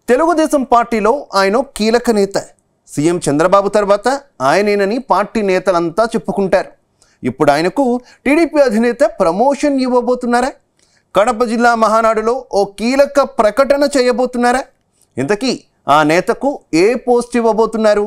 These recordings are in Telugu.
తెలుగుదేశం పార్టీలో ఆయన కీలక నేత. సీఎం చంద్రబాబు తర్వాత ఆయనేనని పార్టీ నేతలంతా చెప్పుకుంటారు. ఇప్పుడు ఆయనకు టీడీపీ అధినేత ప్రమోషన్ ఇవ్వబోతున్నారా? కడప జిల్లా మహానాడులో ఓ కీలక ప్రకటన చేయబోతున్నారా? ఇంతకీ ఆ నేతకు ఏ పోస్ట్ ఇవ్వబోతున్నారు?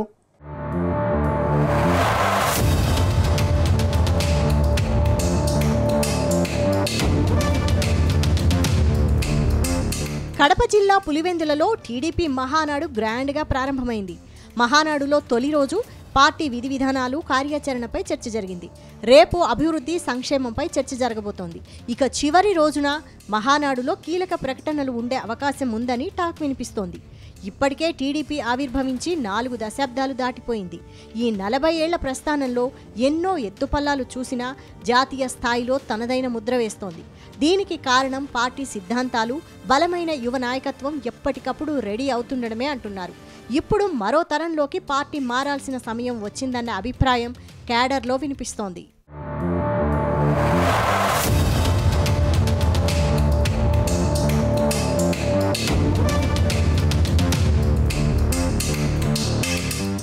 కడప జిల్లా పులివెందులలో టీడీపీ మహానాడు గ్రాండ్గా ప్రారంభమైంది. మహానాడులో తొలి రోజు పార్టీ విధి విధానాలు, కార్యాచరణపై చర్చ జరిగింది. రేపు అభివృద్ధి, సంక్షేమంపై చర్చ జరగబోతోంది. ఇక చివరి రోజున మహానాడులో కీలక ప్రకటనలు ఉండే అవకాశం ఉందని టాక్ వినిపిస్తోంది. ఇప్పటికే టీడీపీ ఆవిర్భవించి 4 దశాబ్దాలు దాటిపోయింది. ఈ 40 ఏళ్ల ప్రస్థానంలో ఎన్నో ఎత్తుపల్లాలు చూసినా జాతీయ స్థాయిలో తనదైన ముద్ర వేస్తోంది. దీనికి కారణం పార్టీ సిద్ధాంతాలు, బలమైన యువ నాయకత్వం ఎప్పటికప్పుడు రెడీ అవుతుండడమే అంటున్నారు. ఇప్పుడు మరో తరంలోకి పార్టీ మారాల్సిన సమయం వచ్చిందన్న అభిప్రాయం క్యాడర్లో వినిపిస్తోంది.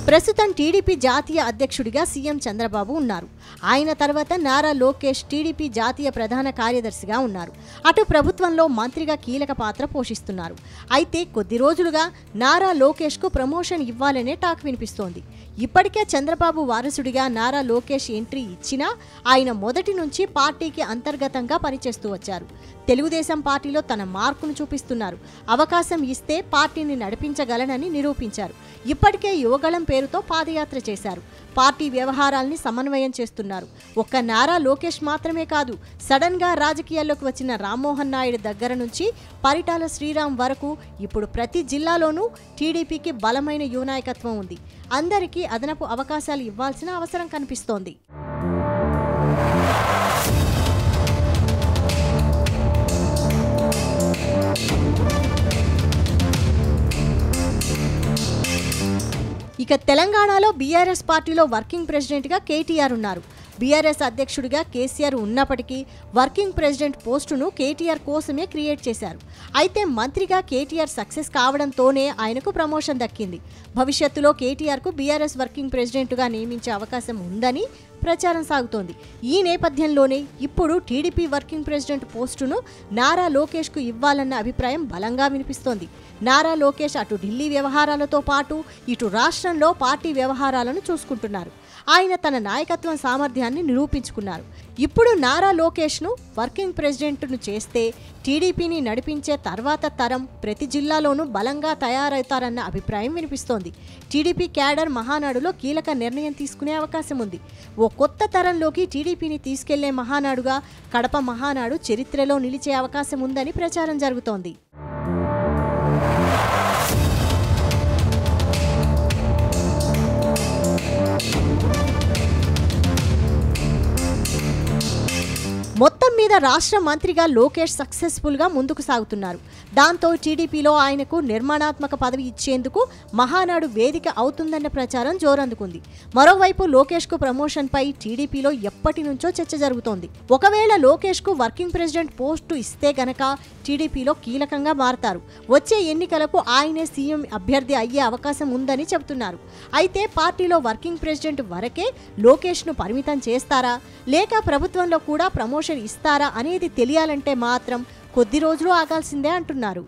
ప్రస్తుతం టీడీపీ జాతీయ అధ్యక్షుడిగా సీఎం చంద్రబాబు ఉన్నారు. ఆయన తర్వాత నారా లోకేష్ టీడీపీ జాతీయ ప్రధాన కార్యదర్శిగా ఉన్నారు. అటు ప్రభుత్వంలో మంత్రిగా కీలక పాత్ర పోషిస్తున్నారు. అయితే కొద్ది రోజులుగా నారా లోకేష్కు ప్రమోషన్ ఇవ్వాలనే టాక్ వినిపిస్తోంది. ఇప్పటికే చంద్రబాబు వారసుడిగా నారా లోకేష్ ఎంట్రీ ఇచ్చినా ఆయన మొదటి నుంచి పార్టీకి అంతర్గతంగా పనిచేస్తూ వచ్చారు. తెలుగుదేశం పార్టీలో తన మార్కును చూపిస్తున్నారు. అవకాశం ఇస్తే పార్టీని నడిపించగలనని నిరూపించారు. ఇప్పటికే యువగళం పేరుతో పాదయాత్ర చేశారు. పార్టీ వ్యవహారాల్ని సమన్వయం చేస్తున్నారు. ఒక్క నారా లోకేష్ మాత్రమే కాదు, సడన్ గా రాజకీయాల్లోకి వచ్చిన రామ్మోహన్ నాయుడు దగ్గర నుంచి పరిటాల శ్రీరామ్ వరకు ఇప్పుడు ప్రతి జిల్లాలోనూ టీడీపీకి బలమైన యువ నాయకత్వం ఉంది. అందరికీ అదనపు అవకాశాలు ఇవ్వాల్సిన అవసరం కనిపిస్తోంది. ఇక తెలంగాణలో బీఆర్ఎస్ పార్టీలో వర్కింగ్ ప్రెసిడెంట్గా కేటీఆర్ ఉన్నారు. బీఆర్ఎస్ అధ్యక్షుడిగా కేసీఆర్ ఉన్నప్పటికీ వర్కింగ్ ప్రెసిడెంట్ పోస్టును కేటీఆర్ కోసమే క్రియేట్ చేశారు. అయితే మంత్రిగా కేటీఆర్ సక్సెస్ కావడంతోనే ఆయనకు ప్రమోషన్ దక్కింది. భవిష్యత్తులో కేటీఆర్కు బీఆర్ఎస్ వర్కింగ్ ప్రెసిడెంట్గా నియమించే అవకాశం ఉందని ప్రచారం సాగుతోంది. ఈ నేపథ్యంలోనే ఇప్పుడు టీడీపీ వర్కింగ్ ప్రెసిడెంట్ పోస్టును నారా లోకేష్కు ఇవ్వాలన్న అభిప్రాయం బలంగా వినిపిస్తోంది. నారా లోకేష్ అటు ఢిల్లీ వ్యవహారాలతో పాటు ఇటు రాష్ట్రంలో పార్టీ వ్యవహారాలను చూసుకుంటున్నారు. ఆయన తన నాయకత్వం సామర్థ్యాన్ని నిరూపించుకున్నారు. ఇప్పుడు నారా లోకేష్ను వర్కింగ్ ప్రెసిడెంట్ను చేస్తే టీడీపీని నడిపించే తర్వాత తరం ప్రతి జిల్లాలోనూ బలంగా తయారవుతారన్న అభిప్రాయం వినిపిస్తోంది. టీడీపీ క్యాడర్ మహానాడులో కీలక నిర్ణయం తీసుకునే అవకాశం ఉంది. ఓ కొత్త తరంలోకి టీడీపీని తీసుకెళ్లే మహానాడుగా కడప మహానాడు చరిత్రలో నిలిచే అవకాశం ఉందని ప్రచారం జరుగుతోంది. మొత్తం మీద రాష్ట్ర మంత్రిగా లోకేష్ సక్సెస్ఫుల్గా ముందుకు సాగుతున్నారు. దాంతో టీడీపీలో ఆయనకు నిర్మాణాత్మక పదవి ఇచ్చేందుకు మహానాడు వేదిక అవుతుందన్న ప్రచారం జోరందుకుంది. మరోవైపు లోకేష్కు ప్రమోషన్పై టీడీపీలో ఎప్పటి నుంచో చర్చ జరుగుతోంది. ఒకవేళ లోకేష్కు వర్కింగ్ ప్రెసిడెంట్ పోస్టు ఇస్తే గనక టీడీపీలో కీలకంగా మారతారు. వచ్చే ఎన్నికలకు ఆయనే సీఎం అభ్యర్థి అయ్యే అవకాశం ఉందని చెబుతున్నారు. అయితే పార్టీలో వర్కింగ్ ప్రెసిడెంట్ వరకే లోకేష్ను పరిమితం చేస్తారా, లేక ప్రభుత్వంలో కూడా ప్రమోషన్ ఇస్తారా అనేది తెలియాలంటే మాత్రం కొద్ది రోజులు ఆగాల్సిందే అంటున్నారు.